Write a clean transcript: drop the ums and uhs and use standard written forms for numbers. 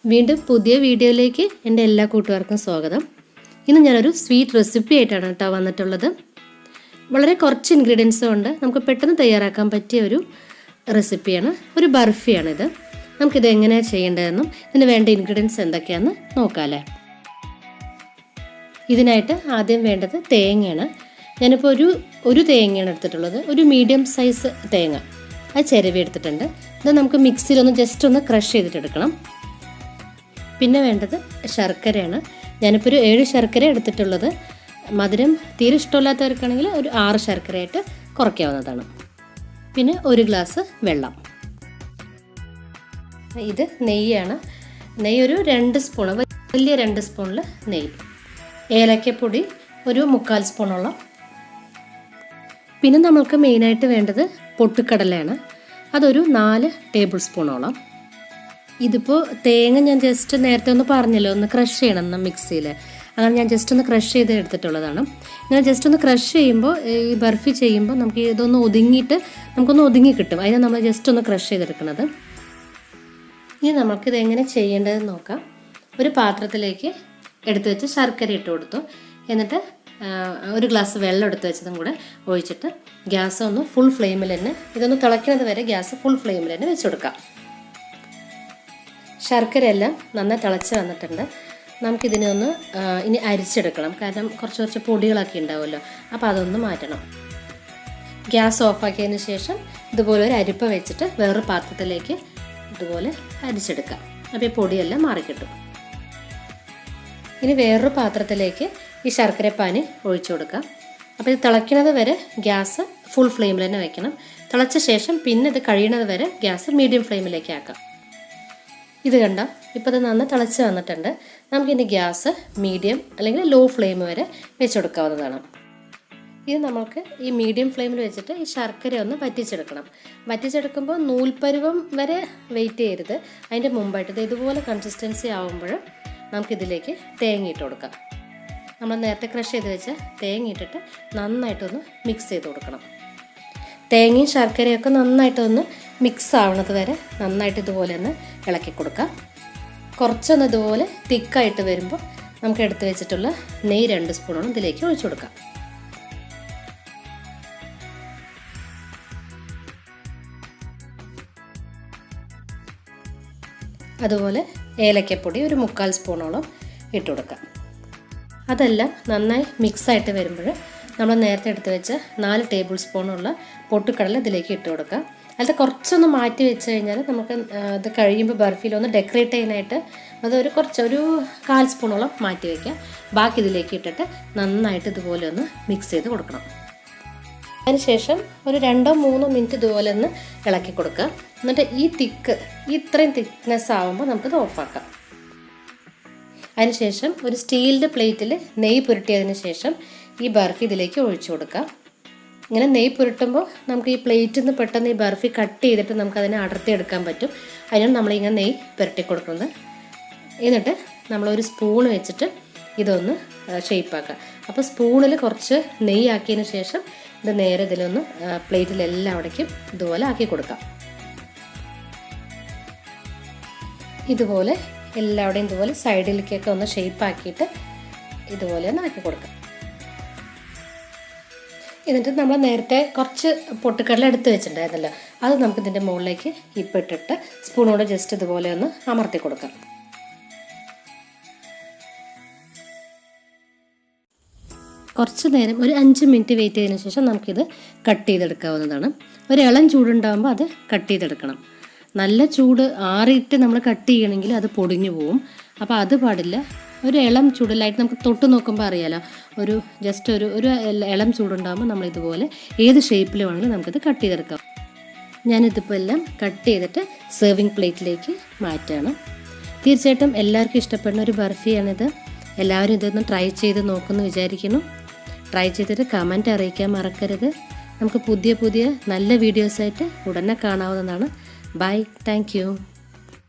വീണ്ടും പുതിയ വീഡിയോയിലേക്ക് എൻ്റെ എല്ലാ കൂട്ടുകാർക്കും സ്വാഗതം. ഇന്ന് ഞാനൊരു സ്വീറ്റ് റെസിപ്പി ആയിട്ടാണ് കേട്ടോ വന്നിട്ടുള്ളത്. വളരെ കുറച്ച് ഇൻഗ്രീഡിയൻസ് കൊണ്ട് നമുക്ക് പെട്ടെന്ന് തയ്യാറാക്കാൻ പറ്റിയ ഒരു റെസിപ്പിയാണ്, ഒരു ബർഫിയാണിത്. നമുക്കിത് എങ്ങനെയാണ് ചെയ്യേണ്ടതെന്നും ഇതിന് വേണ്ട ഇൻഗ്രീഡിയൻസ് എന്തൊക്കെയാണെന്ന് നോക്കാമല്ലേ. ഇതിനായിട്ട് ആദ്യം വേണ്ടത് തേങ്ങയാണ്. ഞാനിപ്പോൾ ഒരു തേങ്ങയാണ് എടുത്തിട്ടുള്ളത്, ഒരു മീഡിയം സൈസ് തേങ്ങ. അത് ചിരവി എടുത്തിട്ടുണ്ട്. ഇത് നമുക്ക് മിക്സിയിലൊന്ന് ജസ്റ്റ് ഒന്ന് ക്രഷ് ചെയ്തിട്ടെടുക്കണം. പിന്നെ വേണ്ടത് ശർക്കരയാണ്. ഞാനിപ്പോൾ ഒരു 7 ശർക്കര എടുത്തിട്ടുള്ളത്. മധുരം തീരെ ഇഷ്ടമില്ലാത്തവർക്കാണെങ്കിൽ ഒരു 6 ശർക്കരയായിട്ട് കുറയ്ക്കാവുന്നതാണ്. പിന്നെ 1 ഗ്ലാസ് വെള്ളം. ഇത് നെയ്യാണ്. നെയ്യ് ഒരു 2 സ്പൂൺ, വലിയ 2 സ്പൂണിൽ നെയ്യ്. ഏലക്കപ്പൊടി ഒരു 3/4 സ്പൂണോളം. പിന്നെ നമ്മൾക്ക് മെയിനായിട്ട് വേണ്ടത് പൊട്ടുക്കടലയാണ്. അതൊരു 4 ടേബിൾ സ്പൂണോളം. ഇതിപ്പോൾ തേങ്ങ ഞാൻ ജസ്റ്റ് നേരത്തെ ഒന്ന് പറഞ്ഞല്ലോ, ഒന്ന് ക്രഷ് ചെയ്യണം മിക്സിയിൽ. അങ്ങനെ ഞാൻ ജസ്റ്റ് ഒന്ന് ക്രഷ് ചെയ്ത് എടുത്തിട്ടുള്ളതാണ്. ഇങ്ങനെ ജസ്റ്റ് ഒന്ന് ക്രഷ് ചെയ്യുമ്പോൾ ഈ ബർഫി ചെയ്യുമ്പോൾ നമുക്ക് ഇതൊന്ന് ഒതുങ്ങിയിട്ട് നമുക്കൊന്ന് ഒതുങ്ങി കിട്ടും. അതിന് നമ്മൾ ജസ്റ്റ് ഒന്ന് ക്രഷ് ചെയ്തെടുക്കുന്നത്. ഇനി നമുക്കിത് എങ്ങനെ ചെയ്യേണ്ടതെന്ന് നോക്കാം. ഒരു പാത്രത്തിലേക്ക് എടുത്തു വെച്ച് ശർക്കര ഇട്ട് കൊടുത്തു. എന്നിട്ട് 1 ഗ്ലാസ് വെള്ളം എടുത്ത് വെച്ചതും കൂടെ ഒഴിച്ചിട്ട് ഗ്യാസ് ഒന്ന് ഫുൾ ഫ്ലെയിമിൽ തന്നെ, ഇതൊന്ന് തിളയ്ക്കുന്നത് വരെ ഗ്യാസ് ഫുൾ ഫ്ലെയിമിൽ തന്നെ വെച്ച് കൊടുക്കാം. ശർക്കര എല്ലാം നന്നായി തിളച്ച് വന്നിട്ടുണ്ട്. നമുക്കിതിനെ ഒന്ന് ഇനി അരിച്ചെടുക്കണം. കാരണം കുറച്ച് പൊടികളൊക്കെ ഉണ്ടാവുമല്ലോ, അപ്പോൾ അതൊന്ന് മാറ്റണം. ഗ്യാസ് ഓഫാക്കിയതിന് ശേഷം ഇതുപോലെ ഒരു അരിപ്പ വെച്ചിട്ട് വേറൊരു പാത്രത്തിലേക്ക് ഇതുപോലെ അരിച്ചെടുക്കാം. അപ്പോൾ ഈ പൊടിയെല്ലാം മാറിക്കിട്ടും. ഇനി വേറൊരു പാത്രത്തിലേക്ക് ഈ ശർക്കരപ്പാനി ഒഴിച്ചു കൊടുക്കാം. അപ്പോൾ ഇത് തിളയ്ക്കുന്നത് വരെ ഗ്യാസ് ഫുൾ ഫ്ലെയിമിൽ തന്നെ വെക്കണം. തിളച്ച ശേഷം പിന്നെ ഇത് കഴിയുന്നത് വരെ ഗ്യാസ് മീഡിയം ഫ്ലെയിമിലേക്ക് ആക്കാം. ഇത് കണ്ടോ, ഇപ്പോൾ ഇത് നന്നായി തിളച്ച് വന്നിട്ടുണ്ട്. നമുക്കിനി ഗ്യാസ് മീഡിയം അല്ലെങ്കിൽ ലോ ഫ്ലെയിം വരെ വെച്ച് കൊടുക്കാവുന്നതാണ്. ഇത് നമുക്ക് ഈ മീഡിയം ഫ്ലെയിമിൽ വെച്ചിട്ട് ഈ ശർക്കര ഒന്ന് വറ്റിച്ചെടുക്കണം. വറ്റിച്ചെടുക്കുമ്പോൾ നൂൽപ്പരുവം വരെ വെയിറ്റ് ചെയ്യരുത്. അതിൻ്റെ മുമ്പായിട്ട് ഇതുപോലെ കൺസിസ്റ്റൻസി ആകുമ്പോൾ നമുക്കിതിലേക്ക് തേങ്ങ ഇട്ട് കൊടുക്കാം. നമ്മൾ നേരത്തെ ക്രഷ് ചെയ്ത് വെച്ച തേങ്ങ ഇട്ടിട്ട് നന്നായിട്ടൊന്ന് മിക്സ് ചെയ്ത് കൊടുക്കണം. തേങ്ങയും ശർക്കരയൊക്കെ നന്നായിട്ടൊന്ന് മിക്സ് ആവുന്നത് വരെ നന്നായിട്ട് ഇതുപോലെ ഒന്ന് ഇളക്കി കൊടുക്കാം. കുറച്ചൊന്ന് ഇതുപോലെ തിക്കായിട്ട് വരുമ്പോൾ നമുക്ക് എടുത്ത് വെച്ചിട്ടുള്ള നെയ്യ് 2 സ്പൂണോളം ഇതിലേക്ക് ഒഴിച്ചു കൊടുക്കാം. അതുപോലെ ഏലക്കപ്പൊടി ഒരു 3/4 സ്പൂണോളം ഇട്ട് കൊടുക്കാം. അതെല്ലാം നന്നായി മിക്സായിട്ട് വരുമ്പോൾ നമ്മൾ നേരത്തെ എടുത്ത് വെച്ച 4 ടേബിൾ സ്പൂണുള്ള പൊട്ടുകടല ഇതിലേക്ക് ഇട്ട് കൊടുക്കാം. അതിൽ കുറച്ചൊന്ന് മാറ്റി വെച്ച് കഴിഞ്ഞാൽ നമുക്ക് ഇത് കഴിയുമ്പോൾ ബർഫിയിലൊന്ന് ഡെക്കറേറ്റ് ചെയ്യാനായിട്ട് അതൊരു 1/4 സ്പൂണോളം മാറ്റി വയ്ക്കാം. ബാക്കി ഇതിലേക്ക് ഇട്ടിട്ട് നന്നായിട്ട് ഇതുപോലെ ഒന്ന് മിക്സ് ചെയ്ത് കൊടുക്കണം. അതിനുശേഷം ഒരു 2-3 മിനിറ്റ് ഇതുപോലെ ഒന്ന് ഇളക്കി കൊടുക്കുക. എന്നിട്ട് ഇത്രയും തിക്നെസ് ആകുമ്പോൾ നമുക്കിത് ഓഫാക്കാം. അതിനുശേഷം ഒരു സ്റ്റീലിൻ്റെ പ്ലേറ്റിൽ നെയ്യ് പുരട്ടിയതിന് ശേഷം ഈ ബർഫി ഇതിലേക്ക് ഒഴിച്ചു കൊടുക്കാം. ഇങ്ങനെ നെയ്യ് പുരട്ടുമ്പോൾ നമുക്ക് ഈ പ്ലേറ്റിൽ നിന്ന് പെട്ടെന്ന് ഈ ബർഫി കട്ട് ചെയ്തിട്ട് നമുക്കതിനെ അടർത്തി എടുക്കാൻ പറ്റും. അതിനാണ് നമ്മളിങ്ങനെ നെയ്യ് പുരട്ടി കൊടുക്കുന്നത്. എന്നിട്ട് നമ്മളൊരു സ്പൂൺ വെച്ചിട്ട് ഇതൊന്ന് ഷേപ്പാക്കുക. അപ്പോൾ സ്പൂണിൽ കുറച്ച് നെയ്യ് ആക്കിയതിന് ശേഷം ഇത് നേരെ ഇതിലൊന്ന് പ്ലേറ്റിലെല്ലാവിടേക്കും ഇതുപോലെ ആക്കി കൊടുക്കാം. ഇതുപോലെ എല്ലാവിടെയും ഇതുപോലെ സൈഡിലേക്കൊക്കെ ഒന്ന് ഷേപ്പാക്കിയിട്ട് ഇതുപോലെ ഒന്ന് ആക്കി കൊടുക്കാം. എന്നിട്ട് നമ്മൾ നേരത്തെ കുറച്ച് പൊട്ടുകടല എടുത്ത് വെച്ചിട്ടുണ്ടായിരുന്നല്ലോ, അത് നമുക്ക് ഇതിൻ്റെ മുകളിലേക്ക് ഇട്ടിട്ട് സ്പൂണോടെ ജസ്റ്റ് ഇതുപോലെ ഒന്ന് അമർത്തി കൊടുക്കാം. കുറച്ച് നേരം ഒരു 5 മിനിറ്റ് വെയിറ്റ് ചെയ്തതിന് ശേഷം നമുക്കിത് കട്ട് ചെയ്തെടുക്കാവുന്നതാണ്. ഒരു ഇളം ചൂടുണ്ടാകുമ്പോൾ അത് കട്ട് ചെയ്തെടുക്കണം. നല്ല ചൂട് ആറിയിട്ട് നമ്മൾ കട്ട് ചെയ്യണമെങ്കിൽ അത് പൊടിഞ്ഞു പോവും. അപ്പോൾ അത് പാടില്ല. ഒരു ഇളം ചൂടിലായിട്ട് നമുക്ക് തൊട്ട് നോക്കുമ്പോൾ അറിയാലോ, ജസ്റ്റ് ഒരു ഇളം ചൂടുണ്ടാകുമ്പോൾ നമ്മളിതുപോലെ ഏത് ഷേപ്പിൽ വേണമെങ്കിലും നമുക്കിത് കട്ട് ചെയ്തെടുക്കാം. ഞാനിതിപ്പോൾ എല്ലാം കട്ട് ചെയ്തിട്ട് സെർവിങ് പ്ലേറ്റിലേക്ക് മാറ്റുകയാണ്. തീർച്ചയായിട്ടും എല്ലാവർക്കും ഇഷ്ടപ്പെടുന്ന ഒരു ബർഫിയാണിത്. എല്ലാവരും ഇതൊന്ന് ട്രൈ ചെയ്ത് നോക്കുമെന്ന് വിചാരിക്കുന്നു. ട്രൈ ചെയ്തിട്ട് കമൻറ്റ് അറിയിക്കാൻ മറക്കരുത്. നമുക്ക് പുതിയ നല്ല വീഡിയോസായിട്ട് ഉടനെ കാണാവുന്നതാണ്. Bye, thank U.